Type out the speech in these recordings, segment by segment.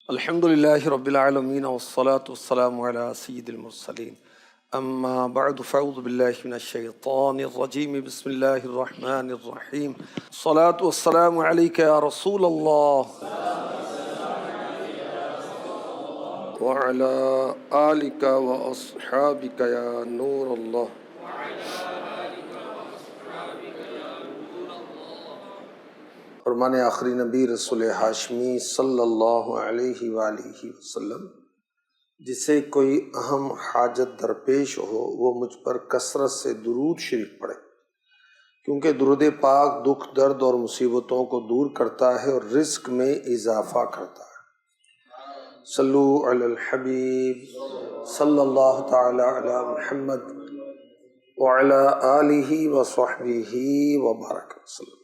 الحمد لله رب العالمين والصلاة والسلام على سيد المرسلين أما بعد فأعوذ بالله من الشيطان الرجيم بسم الله الرحمن الرحيم الصلاة والسلام عليك يا رسول الله وعلى آلك وأصحابك يا نور الله. فرمان آخری نبی رسول ہاشمی صلی اللہ علیہ وآلہ وسلم، جسے کوئی اہم حاجت درپیش ہو وہ مجھ پر کثرت سے درود شریف پڑھے، کیونکہ درود پاک دکھ درد اور مصیبتوں کو دور کرتا ہے اور رزق میں اضافہ کرتا ہے۔ صلو علی الحبیب صلی اللہ تعالی علی محمد وعلی آلہ وصحبہ وبارک وسلم۔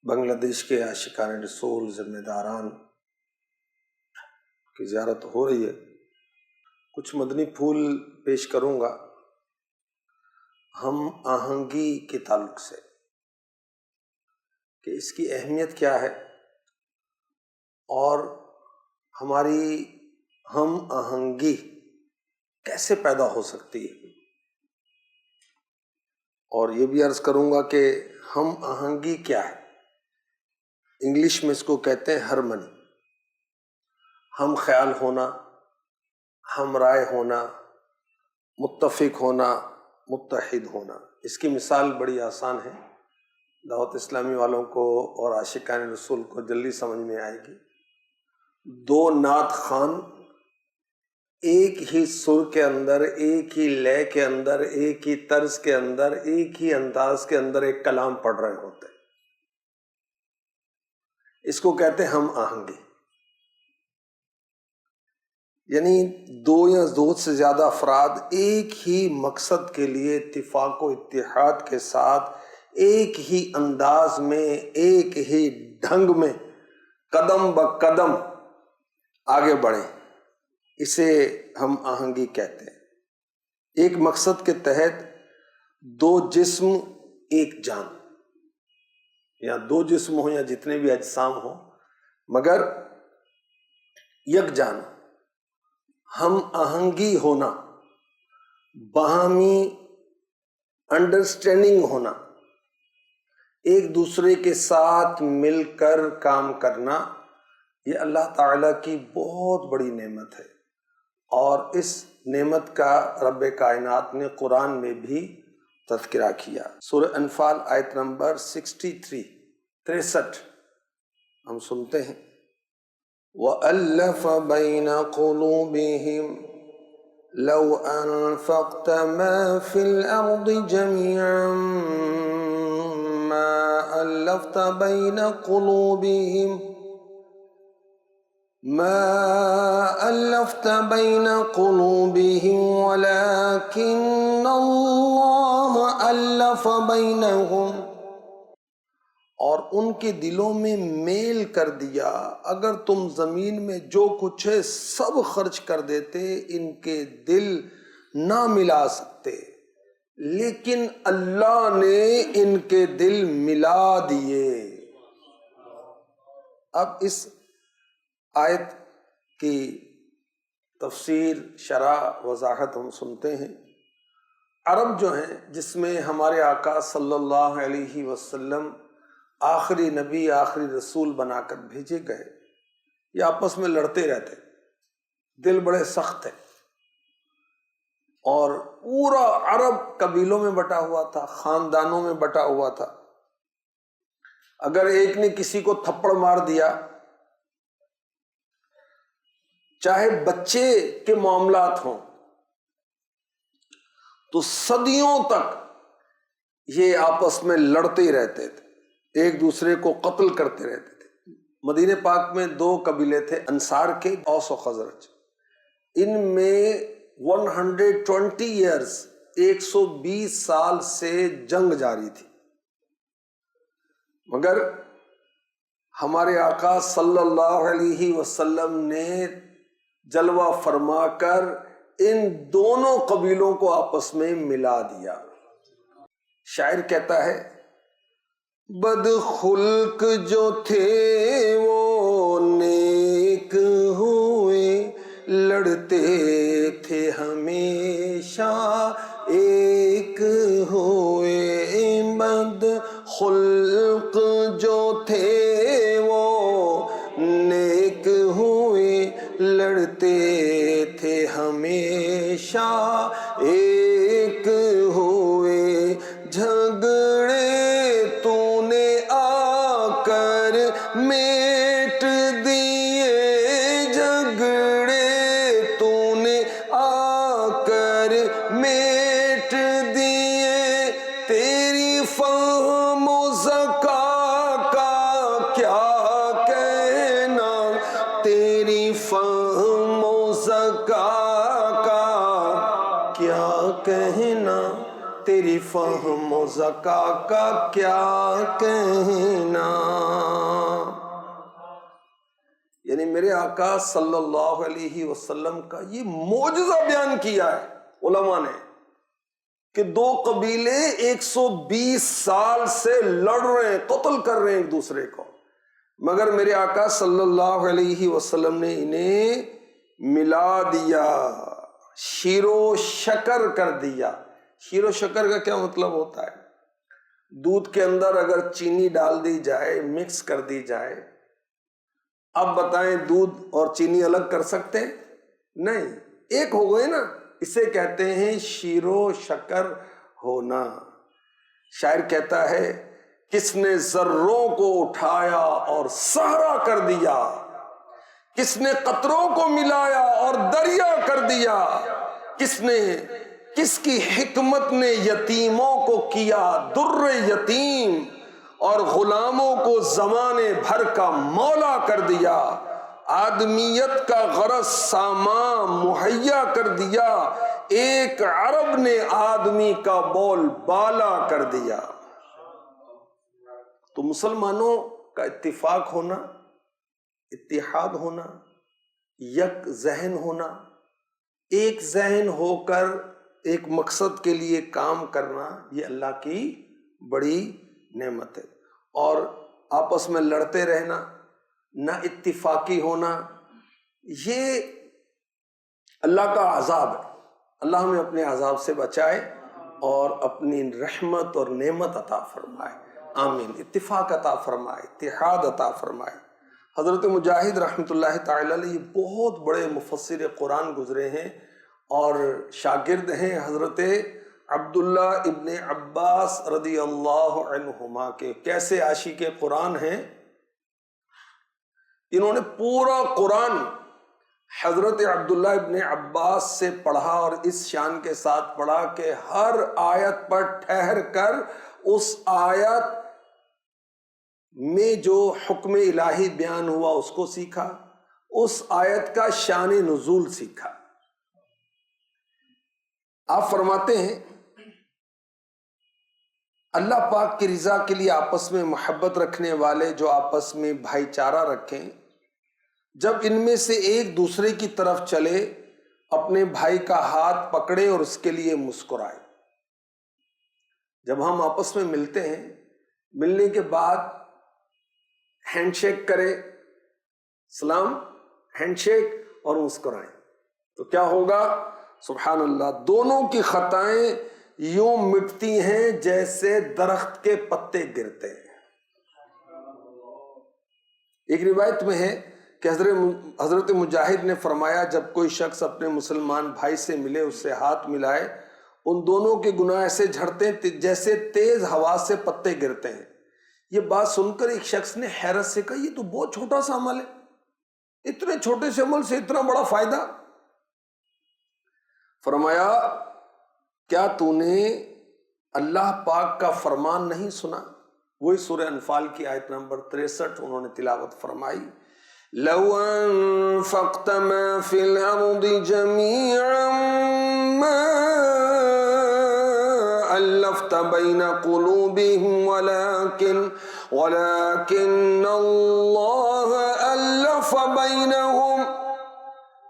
بنگلہ دیش کے عاشقان رسول ذمہ داران کی زیارت ہو رہی ہے، کچھ مدنی پھول پیش کروں گا ہم آہنگی کے تعلق سے کہ اس کی اہمیت کیا ہے اور ہماری ہم آہنگی کیسے پیدا ہو سکتی ہے، اور یہ بھی عرض کروں گا کہ ہم آہنگی کیا ہے۔ انگلش میں اس کو کہتے ہیں ہرمنی، ہم خیال ہونا، ہم رائے ہونا، متفق ہونا، متحد ہونا۔ اس کی مثال بڑی آسان ہے، دعوت اسلامی والوں کو اور عاشقان رسول کو جلدی سمجھ میں آئے گی۔ دو نعت خوان ایک ہی سر کے اندر، ایک ہی لے کے اندر، ایک ہی طرز کے اندر، ایک ہی انداز کے اندر ایک کلام پڑھ رہے ہوتے ہیں، اس کو کہتے ہیں ہم آہنگی۔ یعنی دو یا دو سے زیادہ افراد ایک ہی مقصد کے لیے اتفاق و اتحاد کے ساتھ ایک ہی انداز میں، ایک ہی ڈھنگ میں قدم بقدم آگے بڑھیں، اسے ہم آہنگی کہتے ہیں۔ ایک مقصد کے تحت دو جسم ایک جان، یا دو جسم ہوں یا جتنے بھی اجسام ہوں مگر یک جان، ہم آہنگی ہونا، باہمی انڈرسٹینڈنگ ہونا، ایک دوسرے کے ساتھ مل کر کام کرنا، یہ اللہ تعالیٰ کی بہت بڑی نعمت ہے، اور اس نعمت کا رب کائنات نے قرآن میں بھی تذکرہ کیا۔ سورہ انفال آیت نمبر 63 ہم سنتے ہیں، وَأَلَّفَ بَيْنَ قُلُوبِهِمْ لَوْ أَنفَقْتَ مَا فِي الْأَرْضِ جَمِيعًا مَا أَلَّفْتَ بَيْنَ قُلُوبِهِمْ وَلَكِنَّ اللَّهَ أَلَّفَ بَيْنَهُمْ، اور ان کے دلوں میں میل کر دیا۔ اگر تم زمین میں جو کچھ ہے سب خرچ کر دیتے، ان کے دل نہ ملا سکتے، لیکن اللہ نے ان کے دل ملا دیے۔ اب اس آیت کی تفسیر، شرح، وضاحت ہم سنتے ہیں۔ عرب جو ہیں، جس میں ہمارے آقا صلی اللہ علیہ وسلم آخری نبی، آخری رسول بنا کر بھیجے گئے، یہ آپس میں لڑتے رہتے، دل بڑے سخت ہیں، اور پورا عرب قبیلوں میں بٹا ہوا تھا، خاندانوں میں بٹا ہوا تھا۔ اگر ایک نے کسی کو تھپڑ مار دیا، چاہے بچے کے معاملات ہوں، تو صدیوں تک یہ آپس میں لڑتے ہی رہتے تھے، ایک دوسرے کو قتل کرتے رہتے تھے۔ مدینہ پاک میں دو قبیلے تھے انصار کے، اوس و خزرج، ان میں 120 ایئرز 120 سال سے جنگ جاری تھی، مگر ہمارے آقا صلی اللہ علیہ وسلم نے جلوہ فرما کر ان دونوں قبیلوں کو آپس میں ملا دیا۔ شاعر کہتا ہے، بد خلق جو تھے وہ لڑتے تھے ہمیشہ ایک ہوئے، بد خلق جو تھے وہ نیک ہوئے، لڑتے تھے ہمیشہ ایک ہوئے، جھگڑے تو نے آ کر میٹ دیے، جھگڑے تو نے آ کر میٹ دیے، تیری فہم و ذکا کا کیا کہنا، تیری فہم و ذکا کا کیا کہنا، تیری فہم و ذکا کا کیا کہنا۔ یعنی میرے آقا صلی اللہ علیہ وسلم کا یہ معجزہ بیان کیا ہے علماء نے کہ دو قبیلے 120 سال سے لڑ رہے ہیں، قتل کر رہے ہیں ایک دوسرے کو، مگر میرے آقا صلی اللہ علیہ وسلم نے انہیں ملا دیا، شیر و شکر کر دیا۔ شیر و شکر کا کیا مطلب ہوتا ہے؟ دودھ کے اندر اگر چینی ڈال دی جائے، مکس کر دی جائے، اب بتائیں دودھ اور چینی الگ کر سکتے ہیں؟ نہیں، ایک ہو گئے نا، اسے کہتے ہیں شیر و شکر ہونا۔ شاعر کہتا ہے کس نے ذروں کو اٹھایا اور صحرا کر دیا، کس نے قطروں کو ملایا اور دریا کر دیا، کس کی حکمت نے یتیموں کو کیا در یتیم اور غلاموں کو زمانے بھر کا مولا کر دیا، آدمیت کا غرض سامان مہیا کر دیا، ایک عرب نے آدمی کا بول بالا کر دیا۔ تو مسلمانوں کا اتفاق ہونا، اتحاد ہونا، یک ذہن ہونا، ایک ذہن ہو کر ایک مقصد کے لیے کام کرنا، یہ اللہ کی بڑی نعمت ہے۔ اور آپس میں لڑتے رہنا، نہ اتفاقی ہونا، یہ اللہ کا عذاب ہے۔ اللہ ہمیں اپنے عذاب سے بچائے اور اپنی رحمت اور نعمت عطا فرمائے، آمین۔ اتفاق عطا فرمائے، اتحاد عطا فرمائے۔ حضرت مجاہد رحمۃ اللہ تعالی علیہ بہت بڑے مفسر قرآن گزرے ہیں اور شاگرد ہیں حضرت عبداللہ ابن عباس رضی اللہ عنہما کے۔ کیسے عاشق قرآن ہیں، انہوں نے پورا قرآن حضرت عبداللہ ابن عباس سے پڑھا اور اس شان کے ساتھ پڑھا کہ ہر آیت پر ٹھہر کر اس آیت میں جو حکم الہی بیان ہوا اس کو سیکھا، اس آیت کا شان نزول سیکھا۔ آپ فرماتے ہیں اللہ پاک کی رضا کے لیے آپس میں محبت رکھنے والے جو آپس میں بھائی چارہ رکھیں، جب ان میں سے ایک دوسرے کی طرف چلے، اپنے بھائی کا ہاتھ پکڑے اور اس کے لیے مسکرائے۔ جب ہم آپس میں ملتے ہیں، ملنے کے بعد ہینڈ شیک کرے، سلام، ہینڈ شیک اور مسکرائیں، تو کیا ہوگا؟ سبحان اللہ، دونوں کی خطائیں یوں مٹتی ہیں جیسے درخت کے پتے گرتے ہیں۔ ایک روایت میں ہے کہ حضرت مجاہد نے فرمایا جب کوئی شخص اپنے مسلمان بھائی سے ملے، اس سے ہاتھ ملائے، ان دونوں کے گناہ ایسے جھڑتے ہیں جیسے تیز ہوا سے پتے گرتے ہیں۔ یہ بات سن کر ایک شخص نے حیرت سے کہا یہ تو بہت چھوٹا سا عمل ہے، اتنے چھوٹے سے عمل سے اتنا بڑا فائدہ۔ فرمایا کیا تو نے اللہ پاک کا فرمان نہیں سنا؟ وہی سورہ انفال کی آیت نمبر 63 انہوں نے تلاوت فرمائی، لو انفقت ما فی الارض جميعا ما الفت بین قلوبهم ولكن اللہ الف بینہم۔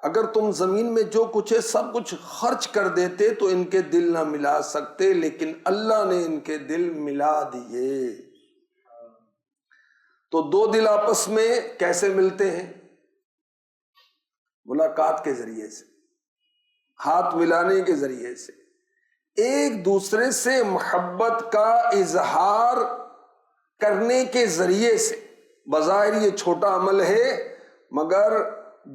اگر تم زمین میں جو کچھ ہے سب کچھ خرچ کر دیتے تو ان کے دل نہ ملا سکتے، لیکن اللہ نے ان کے دل ملا دیے۔ تو دو دل آپس میں کیسے ملتے ہیں؟ ملاقات کے ذریعے سے۔ ہاتھ ملانے کے ذریعے سے، ایک دوسرے سے محبت کا اظہار کرنے کے ذریعے سے، بظاہر یہ چھوٹا عمل ہے مگر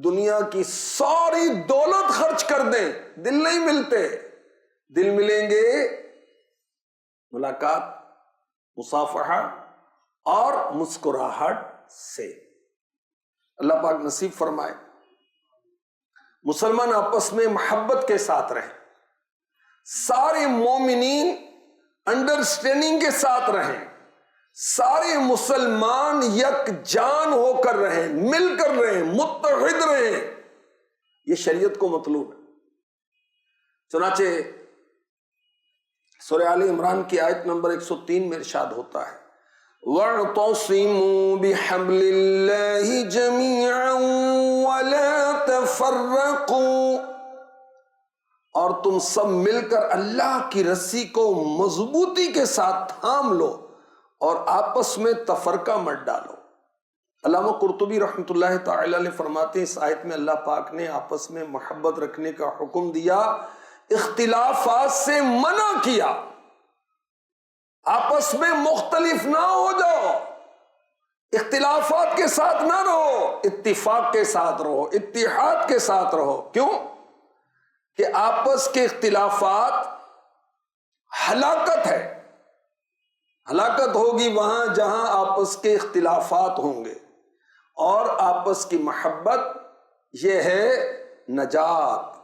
دنیا کی ساری دولت خرچ کر دیں دل نہیں ملتے، دل ملیں گے ملاقات، مصافحہ اور مسکراہٹ سے۔ اللہ پاک نصیب فرمائے مسلمان آپس میں محبت کے ساتھ رہیں، سارے مومنین انڈرسٹینڈنگ کے ساتھ رہیں، سارے مسلمان یک جان ہو کر رہیں، مل کر رہیں، متحد رہیں، یہ شریعت کو مطلوب ہے۔ چنانچہ سورہ آل عمران کی آیت نمبر 103 میں ارشاد ہوتا ہے وَاعْتَصِمُوا بِحَبْلِ اللَّهِ جَمِيعًا وَلَا تَفَرَّقُوا، اور تم سب مل کر اللہ کی رسی کو مضبوطی کے ساتھ تھام لو اور آپس میں تفرقہ مت ڈالو۔ علامہ قرطبی رحمۃ اللہ تعالی علیہ فرماتے ہیں اس آیت میں اللہ پاک نے آپس میں محبت رکھنے کا حکم دیا، اختلافات سے منع کیا، آپس میں مختلف نہ ہو جاؤ، اختلافات کے ساتھ نہ رہو، اتفاق کے ساتھ رہو، اتحاد کے ساتھ رہو۔ کیوں کہ آپس کے اختلافات ہلاکت ہے، ہلاکت ہوگی وہاں جہاں آپس کے اختلافات ہوں گے، اور آپس کی محبت یہ ہے نجات۔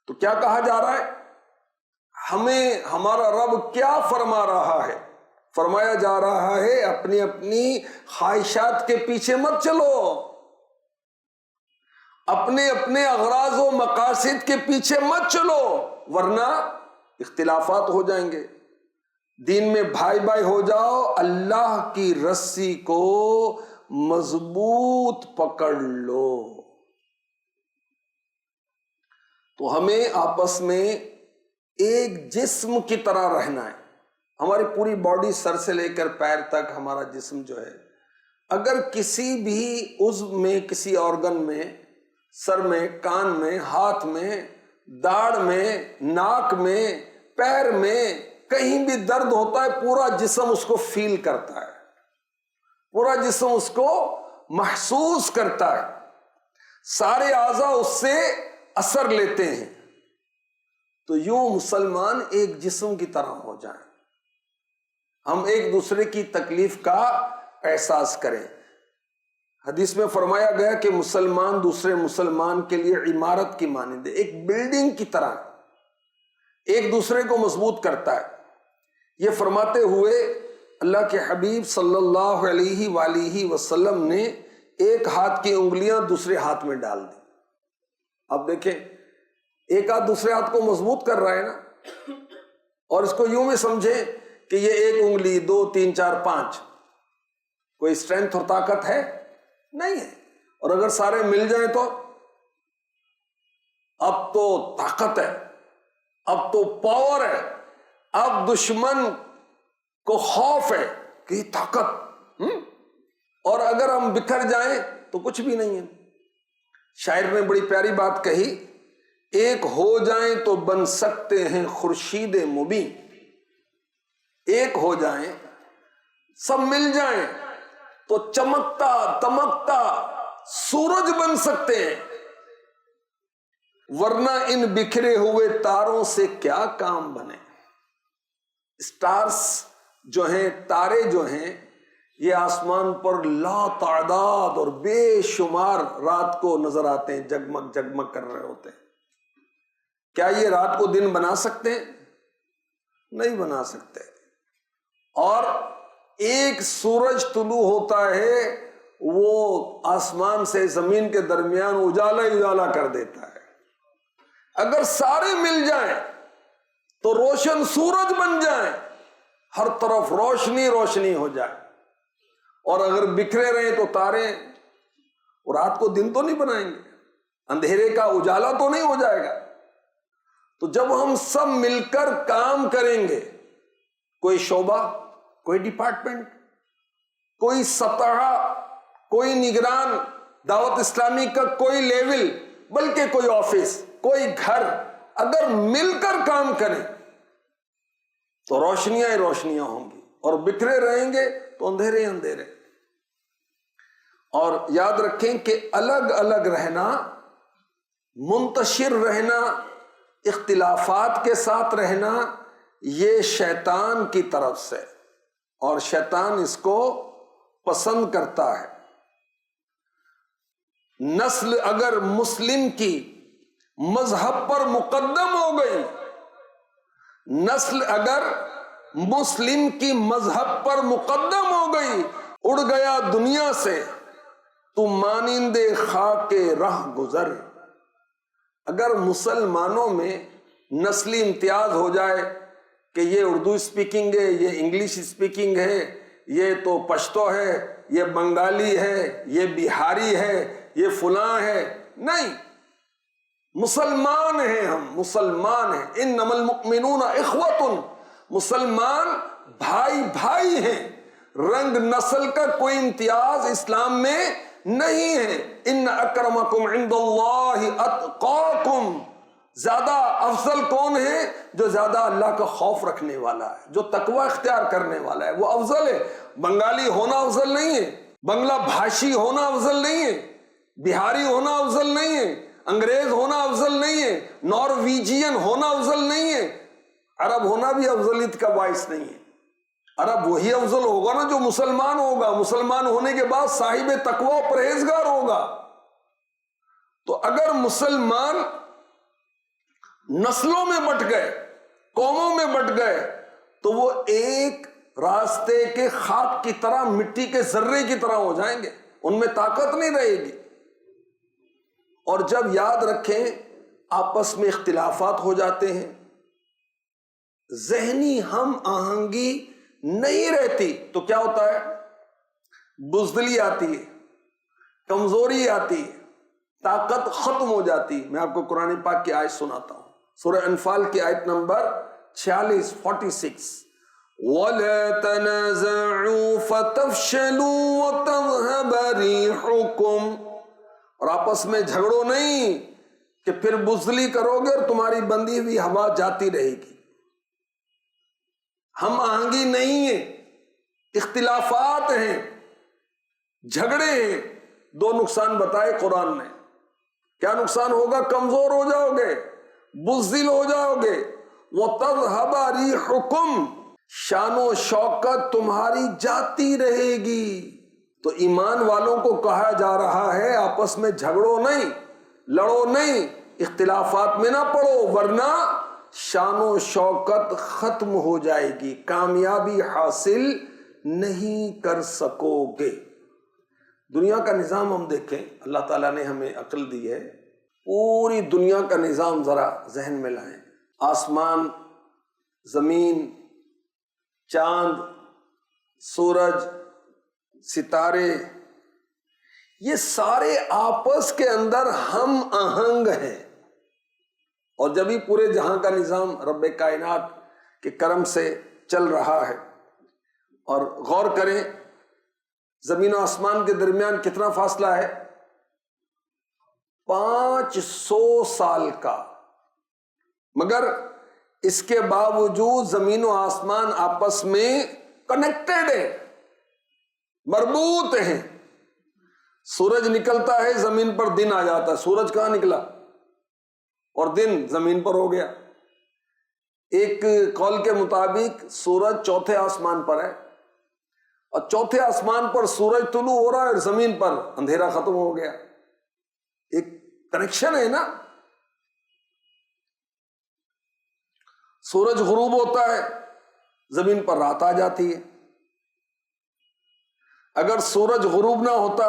تو کیا کہا جا رہا ہے؟ ہمیں ہمارا رب کیا فرما رہا ہے؟ فرمایا جا رہا ہے اپنی اپنی خواہشات کے پیچھے مت چلو، اپنے اپنے اغراض و مقاصد کے پیچھے مت چلو، ورنہ اختلافات ہو جائیں گے۔ دین میں بھائی بھائی ہو جاؤ، اللہ کی رسی کو مضبوط پکڑ لو۔ تو ہمیں آپس میں ایک جسم کی طرح رہنا ہے۔ ہماری پوری باڈی سر سے لے کر پیر تک ہمارا جسم جو ہے، اگر کسی بھی عضو میں، کسی آرگن میں، سر میں، کان میں، ہاتھ میں، داڑھ میں، ناک میں، پیر میں کہیں بھی درد ہوتا ہے، پورا جسم اس کو فیل کرتا ہے، پورا جسم اس کو محسوس کرتا ہے، سارے اعضاء اس سے اثر لیتے ہیں۔ تو یوں مسلمان ایک جسم کی طرح ہو جائیں، ہم ایک دوسرے کی تکلیف کا احساس کریں۔ حدیث میں فرمایا گیا کہ مسلمان دوسرے مسلمان کے لیے عمارت کی مانند ہے، ایک بلڈنگ کی طرح ایک دوسرے کو مضبوط کرتا ہے۔ یہ فرماتے ہوئے اللہ کے حبیب صلی اللہ علیہ وآلہ وسلم نے ایک ہاتھ کی انگلیاں دوسرے ہاتھ میں ڈال دی۔ اب دیکھیں، ایک ہاتھ دوسرے ہاتھ کو مضبوط کر رہا ہے نا، اور اس کو یوں میں سمجھیں کہ یہ ایک انگلی، 2 3 4 5 کوئی اسٹرینتھ اور طاقت ہے نہیں ہے، اور اگر سارے مل جائیں تو اب تو طاقت ہے، اب تو پاور ہے، اب دشمن کو خوف ہے کہ یہ طاقت، اور اگر ہم بکھر جائیں تو کچھ بھی نہیں ہے۔ شاعر نے بڑی پیاری بات کہی، ایک ہو جائیں تو بن سکتے ہیں خورشید مبین، ایک ہو جائیں، سب مل جائیں تو چمکتا دمکتا سورج بن سکتے ہیں، ورنہ ان بکھرے ہوئے تاروں سے کیا کام بنے۔ اسٹارز جو ہیں، تارے جو ہیں، یہ آسمان پر لا تعداد اور بے شمار رات کو نظر آتے ہیں، جگمگ جگمگ کر رہے ہوتے ہیں۔ کیا یہ رات کو دن بنا سکتے ہیں؟ نہیں بنا سکتے۔ اور ایک سورج طلوع ہوتا ہے، وہ آسمان سے زمین کے درمیان اجالا ہی اجالا کر دیتا ہے۔ اگر سارے مل جائیں تو روشن سورج بن جائیں، ہر طرف روشنی روشنی ہو جائے، اور اگر بکھرے رہیں تو تارے رات کو دن تو نہیں بنائیں گے، اندھیرے کا اجالا تو نہیں ہو جائے گا۔ تو جب ہم سب مل کر کام کریں گے، کوئی شعبہ، کوئی ڈپارٹمنٹ، کوئی سطح، کوئی نگران، دعوت اسلامی کا کوئی لیول، بلکہ کوئی آفس، کوئی گھر اگر مل کر کام کرے تو روشنیاں ہی روشنیاں ہوں گی، اور بکھرے رہیں گے تو اندھیرے اندھیرے۔ اور یاد رکھیں کہ الگ الگ رہنا، منتشر رہنا، اختلافات کے ساتھ رہنا، یہ شیطان کی طرف سے، اور شیطان اس کو پسند کرتا ہے۔ نسل اگر مسلم کی مذہب پر مقدم ہو گئی، نسل اگر مسلم کی مذہب پر مقدم ہو گئی، اڑ گیا دنیا سے تو مانند خاک رہ گزر۔ اگر مسلمانوں میں نسلی امتیاز ہو جائے کہ یہ اردو اسپیکنگ ہے، یہ انگلش اسپیکنگ ہے، یہ تو پشتو ہے، یہ بنگالی ہے، یہ بہاری ہے، یہ فلاں ہے، نہیں، مسلمان ہیں، ہم مسلمان ہیں۔ انما المؤمنون اخوۃ، مسلمان بھائی بھائی ہیں، رنگ نسل کا کوئی امتیاز اسلام میں نہیں ہے۔ ان اکرمکم عند اللہ اتقاکم، زیادہ افضل کون ہے؟ جو زیادہ اللہ کا خوف رکھنے والا ہے، جو تقوی اختیار کرنے والا ہے، وہ افضل ہے۔ بنگالی ہونا افضل نہیں ہے، بنگلہ بھاشی ہونا افضل نہیں ہے، بہاری ہونا افضل نہیں ہے، انگریز ہونا افضل نہیں ہے، نارویجین ہونا افضل نہیں ہے، عرب ہونا بھی افضلیت کا باعث نہیں ہے۔ عرب وہی افضل ہوگا نا جو مسلمان ہوگا، مسلمان ہونے کے بعد صاحب تقوی پرہیزگار ہوگا۔ تو اگر مسلمان نسلوں میں بٹ گئے، قوموں میں بٹ گئے، تو وہ ایک راستے کے خاک کی طرح، مٹی کے ذرے کی طرح ہو جائیں گے، ان میں طاقت نہیں رہے گی۔ اور جب یاد رکھیں آپس میں اختلافات ہو جاتے ہیں، ذہنی ہم آہنگی نہیں رہتی، تو کیا ہوتا ہے؟ بزدلی آتی ہے، کمزوری آتی ہے، طاقت ختم ہو جاتی۔ میں آپ کو قرآن پاک کی آیت سناتا ہوں، سورہ انفال کی آیت نمبر 46 46، وَلَا تَنَازَعُوا فَتَفْشَلُوا وَتَذْهَبَ رِيحُكُمْ، اور آپس میں جھگڑو نہیں کہ پھر بزدلی کرو گے اور تمہاری بندی ہوئی ہوا جاتی رہے گی۔ ہم آہنگی نہیں ہے، اختلافات ہیں، جھگڑے ہیں۔ دو نقصان بتائے قرآن نے۔ کیا نقصان ہوگا؟ کمزور ہو جاؤ گے، بزدل ہو جاؤ گے، وَتَذْهَبَ رِيحُكُمْ، شان و شوکت تمہاری جاتی رہے گی۔ تو ایمان والوں کو کہا جا رہا ہے آپس میں جھگڑو نہیں، لڑو نہیں، اختلافات میں نہ پڑو، ورنہ شان و شوکت ختم ہو جائے گی، کامیابی حاصل نہیں کر سکو گے۔ دنیا کا نظام ہم دیکھیں، اللہ تعالیٰ نے ہمیں عقل دی ہے، پوری دنیا کا نظام ذرا ذہن میں لائیں۔ آسمان، زمین، چاند، سورج، ستارے، یہ سارے آپس کے اندر ہم آہنگ ہیں، اور جبھی پورے جہاں کا نظام رب کائنات کے کرم سے چل رہا ہے۔ اور غور کریں، زمین و آسمان کے درمیان کتنا فاصلہ ہے؟ 500 سال کا، مگر اس کے باوجود زمین و آسمان آپس میں کنیکٹڈ ہیں، مربوط ہیں۔ سورج نکلتا ہے، زمین پر دن آ جاتا ہے، سورج کہاں نکلا اور دن زمین پر ہو گیا۔ ایک قول کے مطابق سورج چوتھے آسمان پر ہے، اور چوتھے آسمان پر سورج طلوع ہو رہا ہے اور زمین پر اندھیرا ختم ہو گیا۔ ایک کنیکشن ہے نا۔ سورج غروب ہوتا ہے، زمین پر رات آ جاتی ہے۔ اگر سورج غروب نہ ہوتا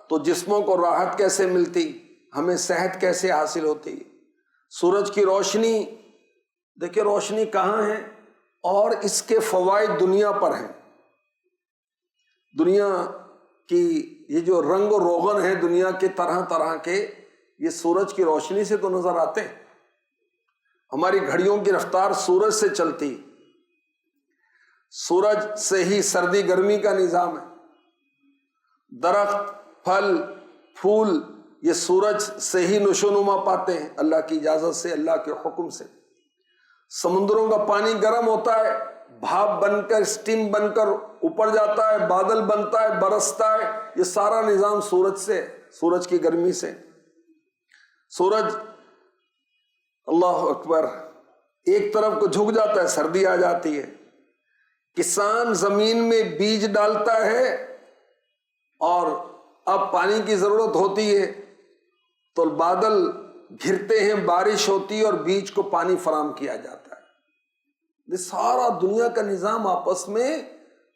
تو جسموں کو راحت کیسے ملتی، ہمیں صحت کیسے حاصل ہوتی؟ سورج کی روشنی، دیکھیں روشنی کہاں ہے اور اس کے فوائد دنیا پر ہیں۔ دنیا کی یہ جو رنگ و روغن ہے دنیا کے طرح طرح کے، یہ سورج کی روشنی سے تو نظر آتے ہیں۔ ہماری گھڑیوں کی رفتار سورج سے چلتی، سورج سے ہی سردی گرمی کا نظام ہے۔ درخت، پھل، پھول، یہ سورج سے ہی نشو نما پاتے ہیں اللہ کی اجازت سے، اللہ کے حکم سے۔ سمندروں کا پانی گرم ہوتا ہے، بھاپ بن کر، اسٹیم بن کر اوپر جاتا ہے، بادل بنتا ہے، برستا ہے، یہ سارا نظام سورج سے، سورج کی گرمی سے۔ سورج اللہ اکبر ایک طرف کو جھک جاتا ہے، سردی آ جاتی ہے، کسان زمین میں بیج ڈالتا ہے اور اب پانی کی ضرورت ہوتی ہے تو بادل گھرتے ہیں، بارش ہوتی ہے اور بیج کو پانی فراہم کیا جاتا ہے۔ یہ سارا دنیا کا نظام آپس میں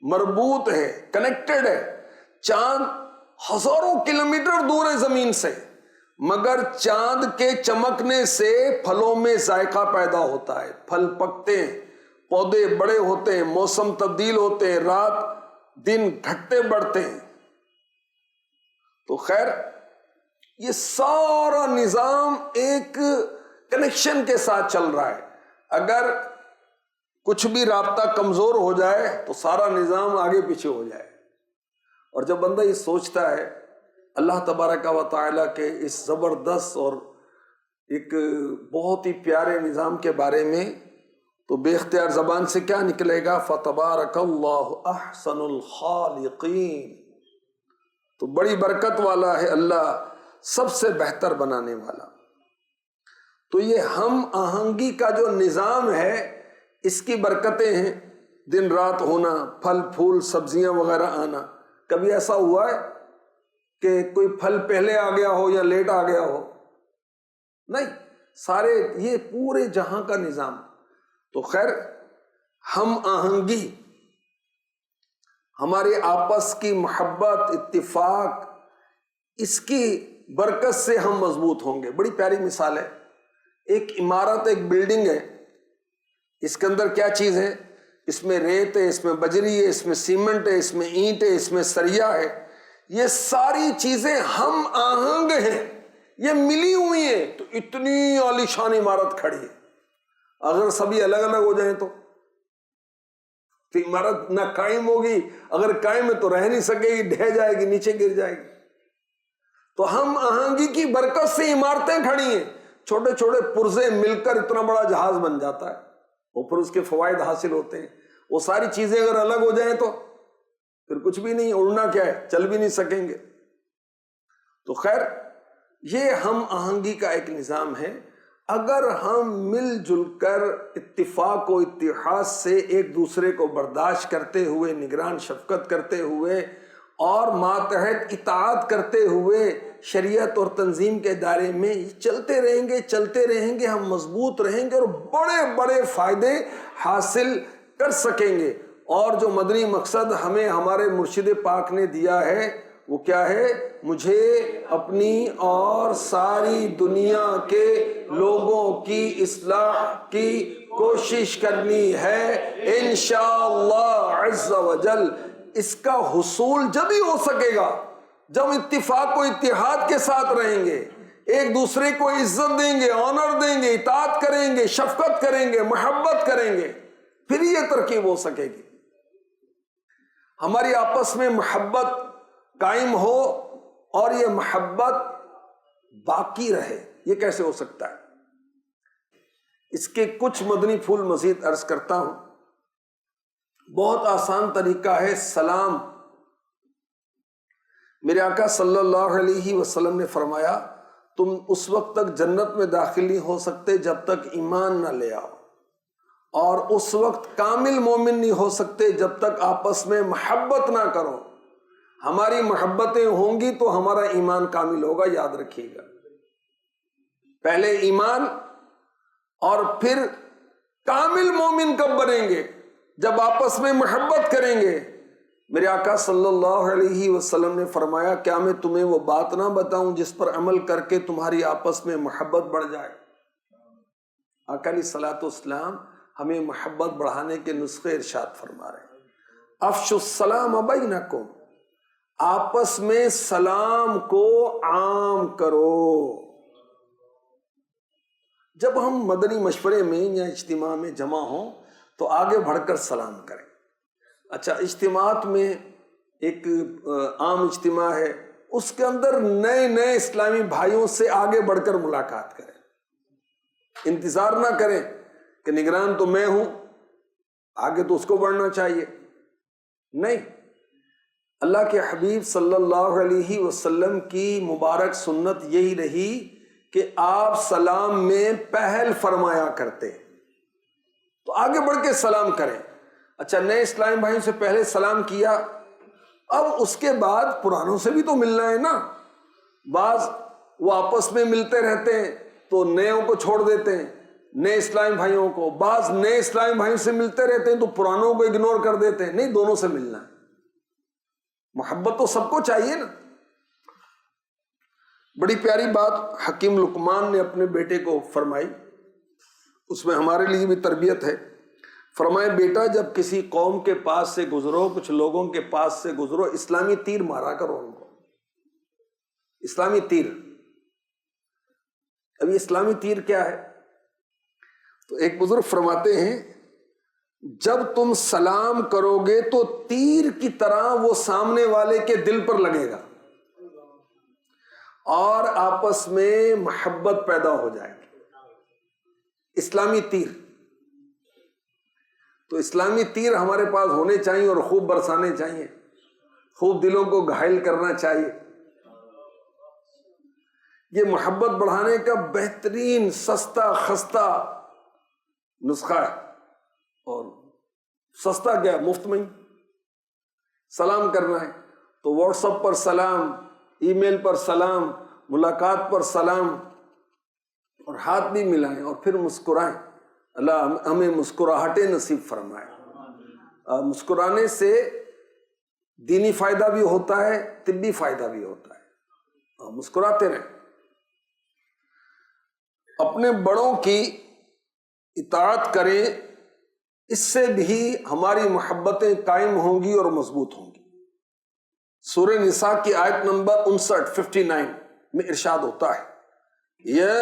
مربوط ہے، کنیکٹڈ ہے۔ چاند ہزاروں کلومیٹر دور ہے زمین سے، مگر چاند کے چمکنے سے پھلوں میں ذائقہ پیدا ہوتا ہے، پھل پکتے ہیں، پودے بڑے ہوتے ہیں، موسم تبدیل ہوتے ہیں، رات دن گھٹتے بڑھتے ہیں۔ تو خیر یہ سارا نظام ایک کنیکشن کے ساتھ چل رہا ہے، اگر کچھ بھی رابطہ کمزور ہو جائے تو سارا نظام آگے پیچھے ہو جائے۔ اور جب بندہ یہ سوچتا ہے اللہ تبارک و تعالیٰ کے اس زبردست اور ایک بہت ہی پیارے نظام کے بارے میں، تو بے اختیار زبان سے کیا نکلے گا؟ فَتَبَارَكَ اللَّهُ أَحْسَنُ الْخَالِقِينَ۔ تو بڑی برکت والا ہے اللہ، سب سے بہتر بنانے والا۔ تو یہ ہم آہنگی کا جو نظام ہے اس کی برکتیں ہیں، دن رات ہونا، پھل پھول سبزیاں وغیرہ آنا۔ کبھی ایسا ہوا ہے کہ کوئی پھل پہلے آ گیا ہو یا لیٹ آ گیا ہو؟ نہیں، سارے یہ پورے جہاں کا نظام۔ تو خیر ہم آہنگی، ہمارے آپس کی محبت، اتفاق، اس کی برکت سے ہم مضبوط ہوں گے۔ بڑی پیاری مثال ہے، ایک عمارت، ایک بلڈنگ ہے، اس کے اندر کیا چیز ہے؟ اس میں ریت ہے، اس میں بجری ہے، اس میں سیمنٹ ہے، اس میں اینٹ ہے، اس میں سریا ہے۔ یہ ساری چیزیں ہم آہنگ ہیں، یہ ملی ہوئی ہیں، تو اتنی عالیشان عمارت کھڑی ہے۔ اگر سبھی الگ الگ ہو جائیں تو عمارت نہ قائم ہوگی، اگر قائم ہے تو رہ نہیں سکے گی، ڈھہ جائے گی، نیچے گر جائے گی۔ تو ہم آہنگی کی برکت سے عمارتیں کھڑی ہیں، چھوٹے چھوٹے پرزے مل کر اتنا بڑا جہاز بن جاتا ہے، اور پھر اس کے فوائد حاصل ہوتے ہیں۔ وہ ساری چیزیں اگر الگ ہو جائیں تو پھر کچھ بھی نہیں، اڑنا کیا ہے، چل بھی نہیں سکیں گے۔ تو خیر یہ ہم آہنگی کا ایک نظام ہے۔ اگر ہم مل جل کر اتفاق و اتحاد سے ایک دوسرے کو برداشت کرتے ہوئے، نگران شفقت کرتے ہوئے اور ماتحت اطاعت کرتے ہوئے شریعت اور تنظیم کے دائرے میں چلتے رہیں گے، ہم مضبوط رہیں گے اور بڑے بڑے فائدے حاصل کر سکیں گے۔ اور جو مدنی مقصد ہمیں ہمارے مرشد پاک نے دیا ہے وہ کیا ہے؟ مجھے اپنی اور ساری دنیا کے لوگوں کی اصلاح کی کوشش کرنی ہے انشاءاللہ عز و جل۔ اس کا حصول جب ہی ہو سکے گا جب اتفاق و اتحاد کے ساتھ رہیں گے، ایک دوسرے کو عزت دیں گے، آنر دیں گے، اطاعت کریں گے، شفقت کریں گے، محبت کریں گے، پھر یہ ترکیب ہو سکے گی۔ ہماری آپس میں محبت قائم ہو اور یہ محبت باقی رہے، یہ کیسے ہو سکتا ہے؟ اس کے کچھ مدنی پھول مزید عرض کرتا ہوں۔ بہت آسان طریقہ ہے سلام۔ میرے آقا صلی اللہ علیہ وسلم نے فرمایا تم اس وقت تک جنت میں داخل نہیں ہو سکتے جب تک ایمان نہ لے آؤ، اور اس وقت کامل مومن نہیں ہو سکتے جب تک آپس میں محبت نہ کرو۔ ہماری محبتیں ہوں گی تو ہمارا ایمان کامل ہوگا، یاد رکھیے گا۔ پہلے ایمان اور پھر کامل مومن کب بنیں گے؟ جب آپس میں محبت کریں گے۔ میرے آقا صلی اللہ علیہ وسلم نے فرمایا کیا میں تمہیں وہ بات نہ بتاؤں جس پر عمل کر کے تمہاری آپس میں محبت بڑھ جائے؟ آقا علیہ الصلوۃ والسلام ہمیں محبت بڑھانے کے نسخے ارشاد فرما رہے ہیں۔ افشوا السلام بینکم، آپس میں سلام کو عام کرو۔ جب ہم مدنی مشورے میں یا اجتماع میں جمع ہوں تو آگے بڑھ کر سلام کریں۔ اچھا، اجتماعات میں ایک عام اجتماع ہے اس کے اندر نئے نئے اسلامی بھائیوں سے آگے بڑھ کر ملاقات کریں. انتظار نہ کریں کہ نگران تو میں ہوں، آگے تو اس کو بڑھنا چاہیے. نہیں، اللہ کے حبیب صلی اللہ علیہ وسلم کی مبارک سنت یہی رہی کہ آپ سلام میں پہل فرمایا کرتے، تو آگے بڑھ کے سلام کریں. اچھا، نئے اسلامی بھائیوں سے پہلے سلام کیا، اب اس کے بعد پرانوں سے بھی تو ملنا ہے نا. بعض وہ آپس میں ملتے رہتے ہیں تو نئےوں کو چھوڑ دیتے ہیں، نئے اسلامی بھائیوں کو. بعض نئے اسلامی بھائیوں سے ملتے رہتے ہیں تو پرانوں کو اگنور کر دیتے ہیں. نہیں، دونوں سے ملنا ہے. محبت تو سب کو چاہیے نا. بڑی پیاری بات حکیم لقمان نے اپنے بیٹے کو فرمائی، اس میں ہمارے لیے بھی تربیت ہے. فرمائے، بیٹا جب کسی قوم کے پاس سے گزرو، کچھ لوگوں کے پاس سے گزرو، اسلامی تیر مارا کرو ان کو. اسلامی تیر. اب یہ اسلامی تیر کیا ہے؟ تو ایک بزرگ فرماتے ہیں، جب تم سلام کرو گے تو تیر کی طرح وہ سامنے والے کے دل پر لگے گا اور آپس میں محبت پیدا ہو جائے گی. اسلامی تیر. تو اسلامی تیر ہمارے پاس ہونے چاہیے اور خوب برسانے چاہیے، خوب دلوں کو گھائل کرنا چاہیے. یہ محبت بڑھانے کا بہترین سستا خستہ نسخہ ہے. اور سستا کیا، مفت میں ہی سلام کرنا ہے تو واٹس ایپ پر سلام، ای میل پر سلام، ملاقات پر سلام، اور ہاتھ بھی ملائیں اور پھر مسکرائیں. اللہ ہمیں مسکراہٹیں نصیب فرمائے. مسکرانے سے دینی فائدہ بھی ہوتا ہے، طبی فائدہ بھی ہوتا ہے. مسکراتے رہیں. اپنے بڑوں کی اطاعت کریں، اس سے بھی ہماری محبتیں قائم ہوں گی اور مضبوط ہوں گی. سورہ نساء کی آیت نمبر 59 میں ارشاد ہوتا ہے، یا